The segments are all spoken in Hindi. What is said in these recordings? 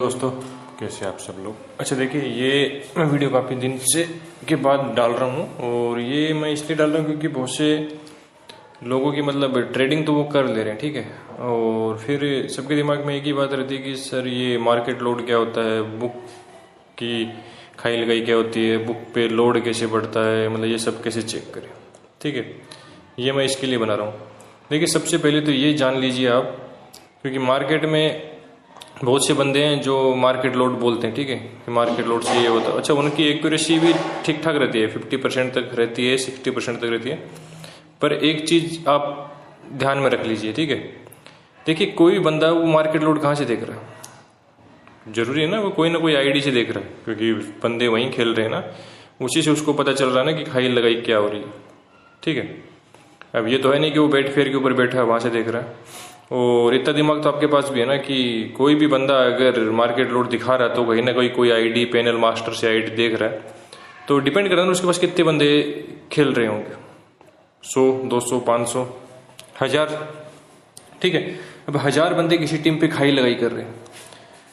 दोस्तों, कैसे आप सब लोग। अच्छा देखिए, ये मैं वीडियो काफ़ी दिन से के बाद डाल रहा हूँ और ये मैं इसलिए डाल रहा हूँ क्योंकि बहुत से लोगों की मतलब ट्रेडिंग तो वो कर ले रहे हैं, ठीक है। और फिर सबके दिमाग में एक ही बात रहती है कि सर ये मार्केट लोड क्या होता है, बुक की खाई लगाई क्या होती है, बुक पे लोड कैसे बढ़ता है, मतलब ये सब कैसे चेक करें, ठीक है। ये मैं इसके लिए बना रहा हूँ। देखिए, सबसे पहले तो ये जान लीजिए आप, क्योंकि मार्केट में बहुत से बंदे हैं जो मार्केट लोड बोलते हैं, ठीक है, कि मार्केट लोड से ये होता है। अच्छा, उनकी एक्यूरेसी भी ठीक ठाक रहती है, 50% तक रहती है, 60% तक रहती है। पर एक चीज़ आप ध्यान में रख लीजिए, ठीक है। देखिए, कोई भी बंदा वो मार्केट लोड कहाँ से देख रहा है, जरूरी है ना वो कोई ना कोई आईडी से देख रहा है, क्योंकि बंदे वहीं खेल रहे हैं ना, उसी से उसको पता चल रहा है ना कि खाई लगाई क्या हो रही है, ठीक है। अब ये तो है नहीं कि वो बैट फेयर के ऊपर बैठा है वहाँ से देख रहा है। और इतना दिमाग तो आपके पास भी है ना कि कोई भी बंदा अगर मार्केट लोड दिखा रहा है तो कहीं ना कोई आईडी पैनल मास्टर से आईडी देख रहा है, तो डिपेंड करता है उसके पास कितने बंदे खेल रहे होंगे, 100, 200, 500, 1000, ठीक है। अब 1000 बंदे किसी टीम पे खाई लगाई कर रहे हैं,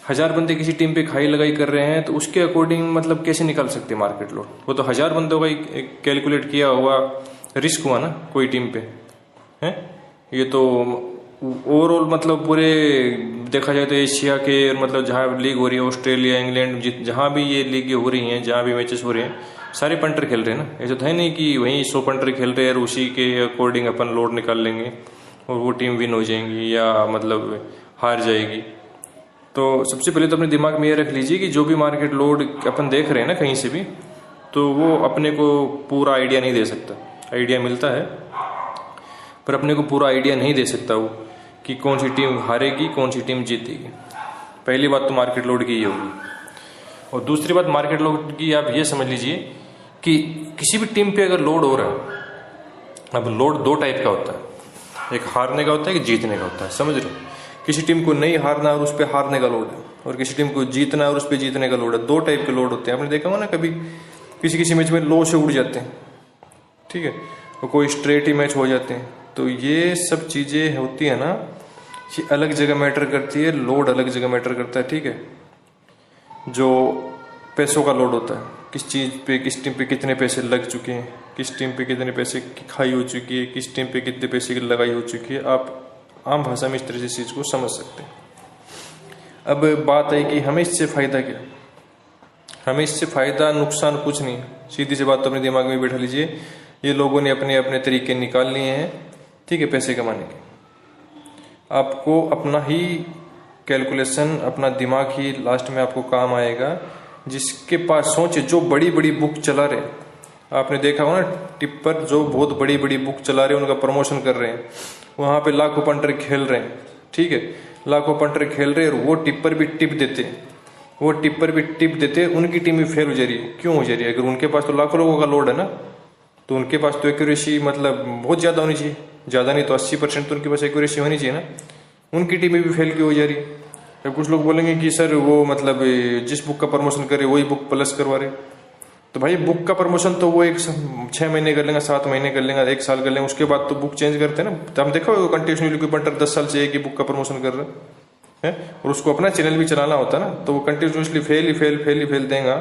1000 बंदे किसी टीम पे खाई लगाई कर रहे हैं, तो उसके अकॉर्डिंग मतलब कैसे निकाल सकते हैं मार्केट लोड। वो तो 1000 बंदों का कैलकुलेट किया हुआ रिस्क हुआ ना कोई टीम पे है। ये तो ओवरऑल मतलब पूरे देखा जाए तो एशिया के मतलब जहाँ लीग हो रही है, ऑस्ट्रेलिया, इंग्लैंड, जहाँ भी ये लीग हो रही हैं, जहाँ भी मैचेस हो रहे हैं, सारे पंटर खेल रहे हैं ना। ऐसा तो है नहीं कि वहीं 100 पंटर खेल रहे हैं और उसी के अकॉर्डिंग अपन लोड निकाल लेंगे और वो टीम विन हो जाएंगी या मतलब हार जाएगी। तो सबसे पहले तो अपने दिमाग में ये रख लीजिए कि जो भी मार्केट लोड अपन देख रहे हैं ना कहीं से भी, तो वो अपने को पूरा आइडिया नहीं दे सकता। आइडिया मिलता है पर अपने को पूरा आइडिया नहीं दे सकता वो कि कौन सी टीम हारेगी, कौन सी टीम जीतेगी। पहली बात तो मार्केट लोड की ये होगी। और दूसरी बात मार्केट लोड की आप ये समझ लीजिए कि किसी भी टीम पे अगर लोड हो रहा है, अब लोड दो टाइप का होता है, एक हारने का होता है, एक जीतने का होता है, समझ रहे हो। किसी टीम को नहीं हारना और उस पर हारने का लोड है, और किसी टीम को जीतना और उस पर जीतने का लोड है। दो टाइप के लोड होते हैं। आपने देखा होगा ना, कभी किसी मैच में लो से उड़ जाते हैं, ठीक है, और कोई स्ट्रेट ही मैच हो जाते हैं। तो ये सब चीज़ें होती है ना, ये अलग जगह मैटर करती है, लोड अलग जगह मैटर करता है, ठीक है। जो पैसों का लोड होता है, किस चीज़ पे, किस टीम पे कितने पैसे लग चुके हैं, किस टीम पे कितने पैसे की खाई हो चुकी है, किस टीम पे कितने पैसे की लगाई हो चुकी है, आप आम भाषा में इस तरह से इस चीज़ को समझ सकते हैं। अब बात है कि हमें इससे फ़ायदा क्या, हमें इससे फ़ायदा नुकसान कुछ नहीं। सीधी सी बात तो अपने दिमाग में बैठा लीजिए, ये लोगों ने अपने अपने तरीके निकाल लिए हैं, ठीक है, पैसे कमाने के। आपको अपना ही कैलकुलेशन, अपना दिमाग ही लास्ट में आपको काम आएगा। जिसके पास सोचे, जो बड़ी बड़ी बुक चला रहे, आपने देखा हो ना, टिप्पर जो बहुत बड़ी बड़ी बुक चला रहे हैं, उनका प्रमोशन कर रहे हैं, वहाँ पे लाखों पंटर खेल रहे हैं, ठीक है, लाखों पंटर खेल रहे हैं, और वो टिप्पर भी टिप देते, वो टिप्पर भी टिप देते, उनकी टीम भी फेल हो जा रही है। क्यों हो जा रही है? अगर उनके पास तो लाखों लोगों का लोड है ना, तो उनके पास तो एक्यूरेसी मतलब बहुत ज़्यादा होनी चाहिए, ज़्यादा नहीं तो 80% तो उनके पास एक्यूरेसी होनी चाहिए ना। उनकी टीमें भी फेल क्यों हो जा रही है? तो कुछ लोग बोलेंगे कि सर वो मतलब जिस बुक का प्रमोशन करे वही बुक प्लस करवा रहे। तो भाई, बुक का प्रमोशन तो वो 6 महीने कर लेंगे, 7 महीने कर लेंगे, 1 साल कर लेंगे, उसके बाद तो बुक चेंज करते हैं ना। तो हम देखा होगा कंटिन्यूसली कोई पंटर 10 साल से एक ही बुक का प्रमोशन कर रहा है, और उसको अपना चैनल भी चलाना होता है ना, तो वो कंटिन्यूसली फेल देगा,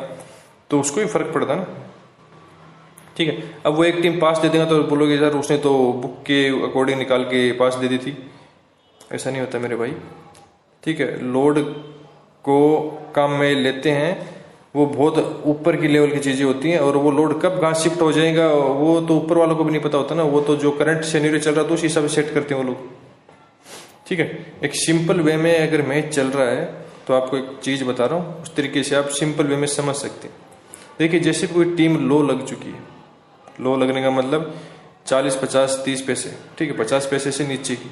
तो उसको भी फर्क पड़ता है ना, ठीक है। अब वो एक टीम पास दे देगा तो बोलोगे यार उसने तो बुक के अकॉर्डिंग निकाल के पास दे दी थी। ऐसा नहीं होता मेरे भाई, ठीक है। लोड को काम में लेते हैं, वो बहुत ऊपर की लेवल की चीज़ें होती हैं, और वो लोड कब कहाँ शिफ्ट हो जाएगा वो तो ऊपर वालों को भी नहीं पता होता ना। वो तो जो करंट सिनेरियो चल रहा है तो उस हिसाब से सेट करते हैं वो लोग, ठीक है। एक सिंपल वे में अगर मैच चल रहा है तो आपको एक चीज़ बता रहा हूँ, उस तरीके से आप सिंपल वे में समझ सकते हैं। देखिए, जैसे कोई टीम लो लग चुकी है, लो लगने का मतलब 40, 50, 30 पैसे, ठीक है, 50 पैसे से नीचे की,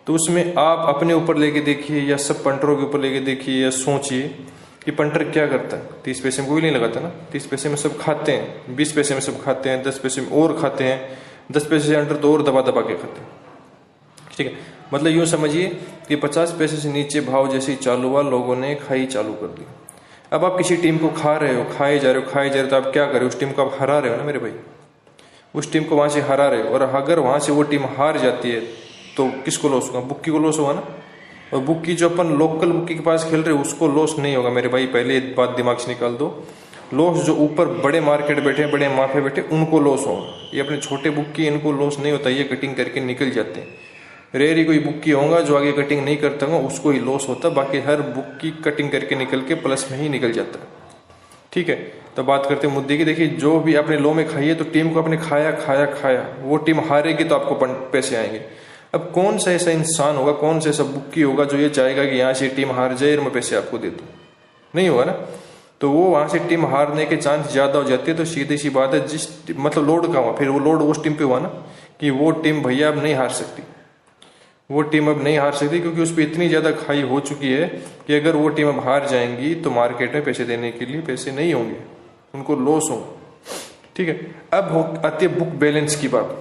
तो उसमें आप अपने ऊपर लेके देखिए या सब पंटरों के ऊपर लेके देखिए या सोचिए कि पंटर क्या करता है। 30 पैसे में कोई नहीं लगाता ना, 30 पैसे में सब खाते हैं, 20 पैसे में सब खाते हैं, 10 पैसे में और खाते हैं, 10 पैसे से अंडर तो और दबा दबा के खाते हैं, ठीक है। मतलब यूँ समझिए कि 50 पैसे से नीचे भाव जैसे ही चालू हुआ, लोगों ने खाई चालू कर दी। अब आप किसी टीम को खा रहे हो, खाए जा रहे हो, तो आप क्या कर रहे हो? उस टीम को आप हरा रहे हो ना मेरे भाई, उस टीम को वहां से हरा रहे हो। और अगर वहां से वो टीम हार जाती है तो किसको लॉस होगा? बुक्की को लॉस होगा ना। और बुक की जो अपन लोकल बुक के पास खेल रहे उसको लॉस नहीं होगा मेरे भाई, पहले एक बात दिमाग से निकाल दो। लॉस जो ऊपर बड़े मार्केट बैठे, बड़े माफिया बैठे, उनको लॉस होगा। ये अपने छोटे बुक की इनको लॉस नहीं होता, ये कटिंग करके निकल जाते हैं। रेयर ही कोई बुक की होगा जो आगे कटिंग नहीं करता होगा, उसको ही लॉस होता, बाकी हर बुक की कटिंग करके निकल के प्लस में ही निकल जाता है। ठीक है, तो बात करते हैं मुद्दे की। देखिए, जो भी आपने लो में खाई है तो टीम को आपने खाया खाया खाया, वो टीम हारेगी तो आपको पैसे आएंगे। अब कौन सा ऐसा इंसान होगा, कौन सा ऐसा बुक्की होगा जो ये चाहेगा कि यहाँ से टीम हार जाए और मैं पैसे आपको दे दूँ? नहीं होगा ना। तो वो वहां से टीम हारने के चांस ज्यादा हो जाते हैं। तो सीधी सी बात है, जिस मतलब लोड का हुआ, फिर वो लोड उस टीम पे हुआ ना कि वो टीम भैया अब नहीं हार सकती, वो टीम अब नहीं हार सकती, क्योंकि उस पर इतनी ज्यादा खाई हो चुकी है कि अगर वो टीम अब हार जाएंगी तो मार्केट में पैसे देने के लिए पैसे नहीं होंगे, उनको लॉस होगा। ठीक है, अब आती है बुक बैलेंस की बात।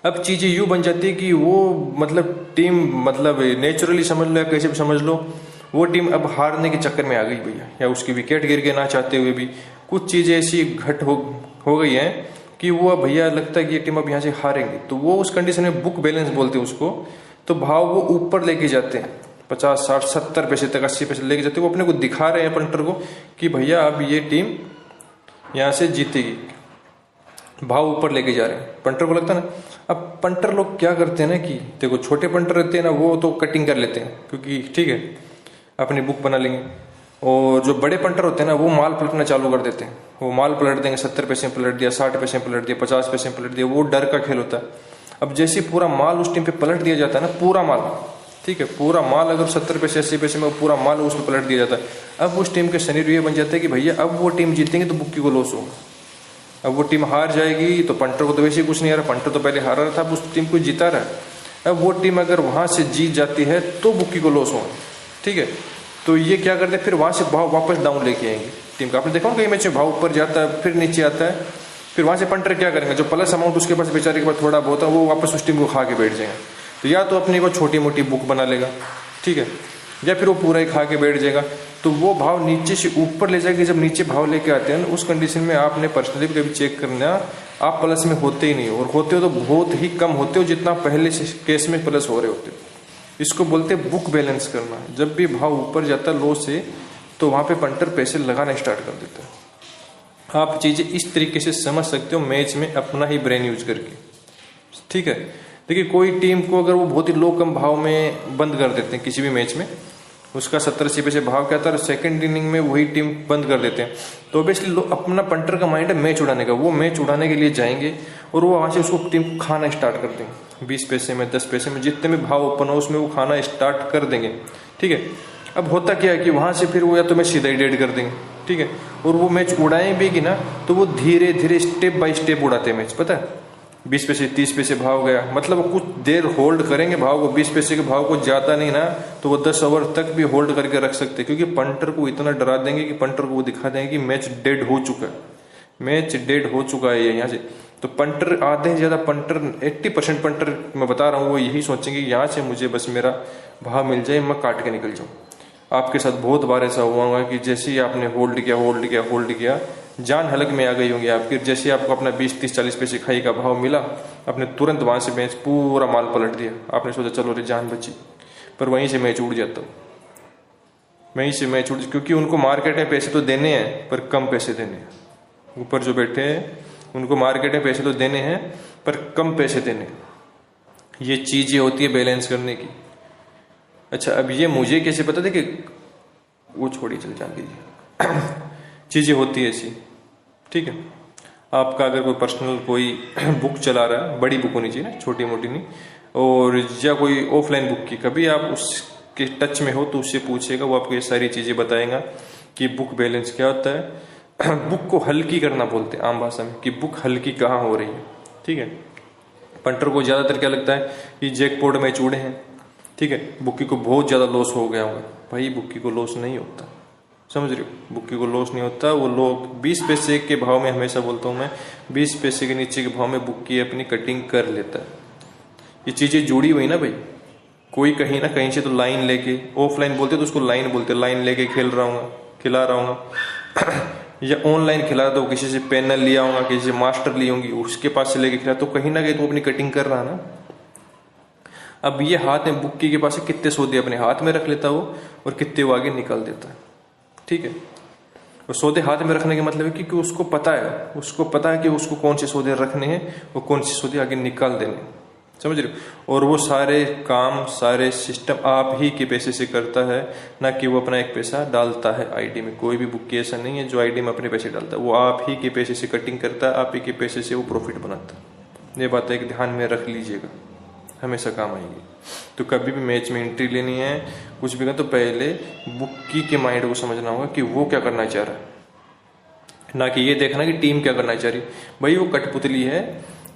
अब चीजें यूं बन जाती है कि वो मतलब टीम मतलब नेचुरली समझ लो या कैसे भी समझ लो, वो टीम अब हारने के चक्कर में आ गई भैया, या उसकी विकेट गिर गए ना चाहते हुए भी। कुछ चीजें ऐसी घट हो गई हैं कि वो अब भैया लगता है कि ये टीम अब यहाँ से हारेंगे, तो वो उस कंडीशन में बुक बैलेंस बोलते हैं उसको। तो भाव वो ऊपर लेके जाते हैं, 50 60 70 पैसे तक, 80 पैसे लेके जाते हैं। वो अपने को दिखा रहे हैं पंटर को कि भैया अब ये टीम यहाँ से जीतेगी, भाव ऊपर लेके जा रहे हैं। पंटर को लगता है ना। अब पंटर लोग क्या करते हैं ना कि देखो, छोटे पंटर रहते हैं ना, वो तो कटिंग कर लेते हैं क्योंकि ठीक है अपनी बुक बना लेंगे। और जो बड़े पंटर होते हैं ना, वो माल पलटना चालू कर देते हैं। वो माल पलट देंगे, 70 पैसे पलट दिया, 60 पैसे पलट दिया, 50 पैसे पलट दिया। वो डर का खेल होता है। अब जैसे पूरा माल उस टीम पे पलट दिया जाता है ना, पूरा माल, ठीक है, पूरा माल अगर 70 पैसे 80 पैसे में पूरा माल उस पर पलट दिया जाता है, अब उस टीम के शरीर ये बन जाता है कि भैया अब वो टीम जीतेंगे तो बुक्की को लॉस होगा। अब वो टीम हार जाएगी तो पंटर को तो वैसे ही कुछ नहीं आ रहा, पंटर तो पहले हारा रहा था, उस टीम को जीता रहा है। अब वो टीम अगर वहां से जीत जाती है तो बुक्की को लॉस होगा। ठीक है, तो ये क्या करते हैं, फिर वहां से भाव वापस डाउन लेके आएंगे टीम का। आपने देखा कई मैच में भाव ऊपर जाता है फिर नीचे आता है, फिर वहां से पंटर क्या करेंगे, जो प्लस अमाउंट उसके पास बेचारे के पास थोड़ा बहुत है, वो वापस उस टीम को खा के बैठ जाएगा। तो या तो अपनी वो छोटी मोटी बुक बना लेगा, ठीक है, या फिर वो पूरा ही खा के बैठ जाएगा। तो वो भाव नीचे से ऊपर ले जाएगा। जब नीचे भाव लेके आते हैं उस कंडीशन में आपने पर्सनली कभी चेक करना, आप प्लस में होते ही नहीं, और होते हो तो बहुत ही कम होते हो जितना पहले से केस में प्लस हो रहे होते हो। इसको बोलते हैं बुक बैलेंस करना। जब भी भाव ऊपर जाता है लो से, तो वहां पे पंटर पैसे लगाना स्टार्ट कर देता है। आप चीजें इस तरीके से समझ सकते हो मैच में अपना ही ब्रेन यूज करके। ठीक है, देखिए कोई टीम को अगर वो बहुत ही लो कम भाव में बंद कर देते हैं किसी भी मैच में, उसका 70-80 पैसे भाव क्या था, सेकंड इनिंग में वही टीम बंद कर देते हैं, तो ऑब्वियसली अपना पंटर का माइंड है मैच उड़ाने का। वो मैच उड़ाने के लिए जाएंगे और वो वहां से उसको टीम को खाना स्टार्ट कर देंगे। 20 पैसे में, 10 पैसे में, जितने में भाव ओपन हो उसमें वो खाना स्टार्ट कर देंगे। ठीक है, अब होता क्या है कि वहां से फिर वो या तो मैच सीधा ही डेड कर देंगे, ठीक है, और वो मैच उड़ाए भी कि ना तो वो धीरे धीरे स्टेप बाय स्टेप उड़ाते हैं मैच। पता है 20 पैसे 30 पैसे भाव गया, मतलब वो कुछ देर होल्ड करेंगे भाव को। 20 पैसे के भाव को ज्यादा नहीं ना तो वो 10 ओवर तक भी होल्ड करके रख सकते हैं, क्योंकि पंटर को इतना डरा देंगे कि पंटर को वो दिखा देंगे कि मैच डेड हो चुका है, मैच डेड हो चुका है यहाँ से। तो पंटर आधे से ज्यादा पंटर 80% पंटर मैं बता रहा हूँ वो यही सोचेंगे कि यहाँ से मुझे बस मेरा भाव मिल जाए, मैं काट के निकल जाऊँ। आपके साथ बहुत बार ऐसा हुआ होगा कि जैसे ही आपने होल्ड किया होल्ड किया होल्ड किया, जान हलक में आ गई होंगी आपकी। जैसे आपको अपना 20 30 40 पैसे खाई का भाव मिला, आपने तुरंत वहां से मैच पूरा माल पलट दिया। आपने सोचा चलो रे जान बची, पर वहीं से मैच उड़ जाता, वहीं से मैच उड़, क्योंकि उनको मार्केट में पैसे तो देने हैं पर कम पैसे देने हैं। ऊपर जो बैठे हैं उनको मार्केट में पैसे तो देने हैं पर कम पैसे देने हैं। ये चीजें होती है बैलेंस करने की। अच्छा, अब ये मुझे कैसे पता था कि वो छोड़ी, चल जान दीजिए। चीजें होती है ऐसी, ठीक है। आपका अगर कोई पर्सनल कोई बुक चला रहा है, बड़ी बुक होनी चाहिए ना, छोटी मोटी नहीं, और या कोई ऑफलाइन बुक की, कभी आप उसके टच में हो तो उससे पूछेगा, वो आपको ये सारी चीजें बताएगा कि बुक बैलेंस क्या होता है। बुक को हल्की करना बोलते हैं आम भाषा में, कि बुक हल्की कहाँ हो रही है, ठीक है। पंटर को ज्यादातर क्या लगता है कि जैकपॉट में चूड़े हैं, ठीक है, बुक्की को बहुत ज्यादा लॉस हो गया होगा। भाई बुक्की को लॉस नहीं होता, समझ रहे हो, बुक्की को लॉस नहीं होता। वो लोग 20 पैसे के भाव में, हमेशा बोलता हूं मैं, 20 पैसे के नीचे के भाव में बुक्की अपनी कटिंग कर लेता है। ये चीजें जुड़ी हुई ना भाई, कोई कहीं ना कहीं से तो लाइन लेके, ऑफलाइन बोलते तो उसको लाइन बोलते, लाइन लेके खेल रहा हूँ, खिला रहा हूँ, या ऑनलाइन खिला तो किसी से पैनल लिया होगा, किसी से मास्टर ली होंगी, उसके पास से लेके खिला, तो कहीं ना कहीं तो अपनी कटिंग कर रहा ना। अब ये हाथ में बुक्की के पास कितने सौदे अपने हाथ में रख लेता वो और कितने वो आगे निकाल देता है। ठीक है, वो सौदे हाथ में रखने का मतलब है कि उसको पता है कि उसको कौन से सौदे रखने हैं और कौन से सौदे आगे निकाल देने हैं, समझ रहे हो। और वो सारे काम सारे सिस्टम आप ही के पैसे से करता है, ना कि वो अपना एक पैसा डालता है आईडी में। कोई भी बुक्की ऐसा नहीं है जो आईडी में अपने पैसे डालता है, वो आप ही के पैसे से कटिंग करता है, आप ही के पैसे से वो प्रॉफिट बनाता है। ये बात एक ध्यान में रख लीजिएगा, हमेशा काम आएगी। तो कभी भी मैच में एंट्री लेनी है, कुछ भी करना, तो पहले बुक्की के माइंड को समझना होगा कि वो क्या करना चाह रहा है, ना कि ये देखना कि टीम क्या करना चाह रही। भाई वो कठपुतली है,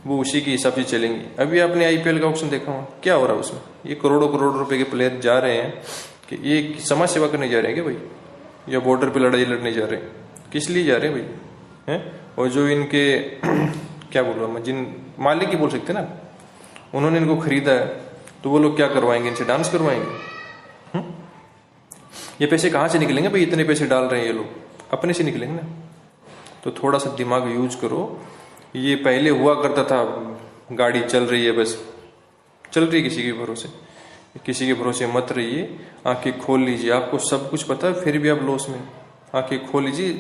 वो उसी के हिसाब से चलेंगी। अभी आपने आईपीएल का ऑप्शन देखा हो, क्या हो रहा है उसमें, ये करोड़ों करोड़ रुपए के प्लेयर जा रहे हैं कि ये समाज सेवा करने जा रहे हैं क्या भाई, या बॉर्डर पे लड़ाई लड़ने जा रहे हैं, किस लिए जा रहे हैं भाई हैं। और जो इनके क्या बोल रहा हूँ, जिन मालिक ही बोल सकते ना, उन्होंने इनको खरीदा है, तो वो लोग क्या करवाएंगे, इनसे डांस करवाएंगे। ये पैसे कहाँ से निकलेंगे भाई, इतने पैसे डाल रहे हैं ये लोग, अपने से निकलेंगे ना। तो थोड़ा सा दिमाग यूज करो। ये पहले हुआ करता था, गाड़ी चल रही है, बस चल रही है, किसी के भरोसे मत रहिए। आंखें खोल लीजिए, आपको सब कुछ पता है फिर भी आप लॉस में। आंखें खोल लीजिए।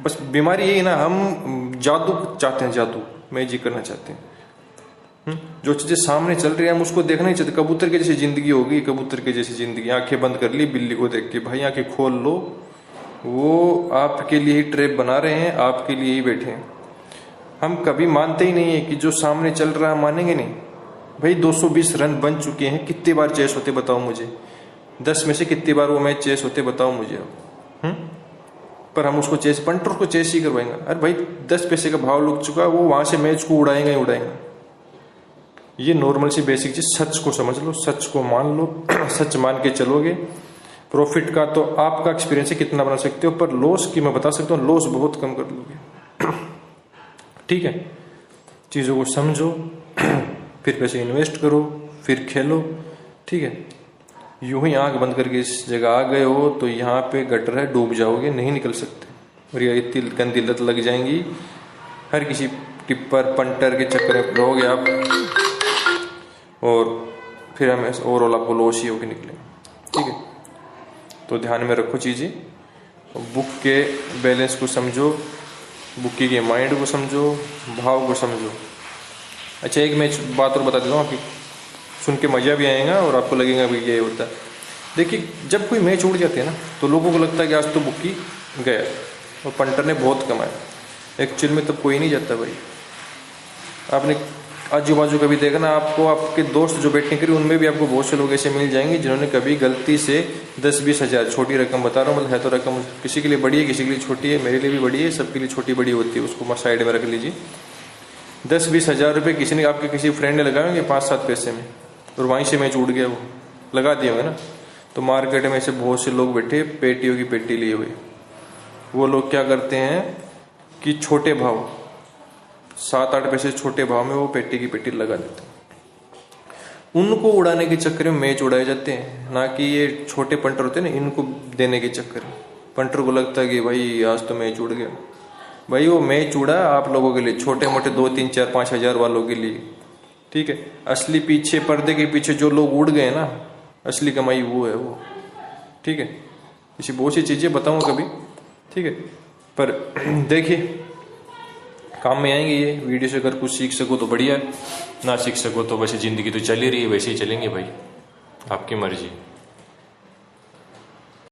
बस बीमारी यही ना, हम जादू चाहते हैं, जादू मैजिक करना चाहते हैं। जो चीजें सामने चल रही है हम उसको देखना ही चाहते। कबूतर के जैसी जिंदगी होगी, कबूतर के जैसी जिंदगी। आंखें बंद कर ली बिल्ली को देख के, भाई आंखें खोल लो, वो आपके लिए ही ट्रैप बना रहे हैं, आपके लिए ही बैठे हैं। हम कभी मानते ही नहीं है कि जो सामने चल रहा है, मानेंगे नहीं। भाई 220 रन बन चुके हैं, कितनी बार चेस होते बताओ मुझे, 10 में से कितनी बार वो मैच चेस होते बताओ मुझे अब। पर हम उसको चेस, पंटर को चेस ही करवाएंगे। अरे भाई 10 पैसे का भाव लुक चुका, वो वहां से मैच को उड़ाएंगे ही उड़ाएंगे। ये नॉर्मल सी बेसिक चीज, सच को समझ लो, सच को मान लो, सच मान के चलोगे। प्रॉफिट का तो आपका एक्सपीरियंस है कितना बना सकते हो, पर लॉस की मैं बता सकता हूँ, लॉस बहुत कम कर लोगे। ठीक है, चीजों को समझो, फिर पैसे इन्वेस्ट करो, फिर खेलो। ठीक है, यूं ही आंख बंद करके इस जगह आ गए हो तो यहाँ पे गटर है, डूब जाओगे, नहीं निकल सकते। और ये इतनी गंदी लत लग जाएंगी, हर किसी टिप्पर पंटर के चक्कर में रहोगे आप, और फिर हमें ओवरऑल आपको लॉस ही होकर निकलेंगे। ठीक है, तो ध्यान में रखो चीजें, बुक के बैलेंस को समझो, बुक्की के माइंड को समझो, भाव को समझो। अच्छा, एक मैं बात और बता देता हूँ, आपकी सुन के मजा भी आएगा और आपको लगेगा भाई ये होता है। देखिए, जब कोई मैच उड़ जाती है ना, तो लोगों को लगता है कि आज तो बुक्की गया और पंटर ने बहुत कमाया। एक्चुअल में तब कोई नहीं जाता भाई। आपने आजू बाजू कभी देखा ना, आपको आपके दोस्त जो बैटिंग करी उनमें भी आपको बहुत से लोग ऐसे मिल जाएंगे जिन्होंने कभी गलती से 10-20 हज़ार, छोटी रकम बता रहा हूँ, मतलब है तो रकम किसी के लिए बड़ी है, किसी के लिए छोटी है, मेरे लिए भी बड़ी है, सबके लिए छोटी बड़ी होती है, उसको साइड में रख लीजिए। 10-20 हज़ार रुपये किसी ने, आपके किसी फ्रेंड ने लगाए होंगे 5-7 पैसे में, और वहीं से मैच उड़ गया, वो लगा दिए होंगे ना। तो मार्केट में ऐसे बहुत से लोग बैठे, पेटियों की पेटी लिए हुए। वो लोग क्या करते हैं कि छोटे भाव, 7-8 पैसे छोटे भाव में वो पेटी की पेटी लगा देते हैं। उनको उड़ाने के चक्कर में मैच उड़ाए जाते हैं, ना कि ये छोटे पंटर होते हैं ना, इनको देने के चक्कर में। पंटर को लगता है कि भाई आज तो मैच उड़ गया। भाई वो मैच उड़ा आप लोगों के लिए, छोटे मोटे 2-3-4-5 हज़ार वालों के लिए। ठीक है, असली पीछे, पर्दे के पीछे जो लोग उड़ गए ना, असली कमाई वो है वो। ठीक है, इसी बहुत सी चीजें बताऊंगा कभी। ठीक है, पर देखिए काम में आएंगे ये वीडियो से। अगर कुछ सीख सको तो बढ़िया, ना सीख सको तो वैसे जिंदगी तो चल ही रही है, वैसे ही चलेंगे भाई, आपकी मर्जी।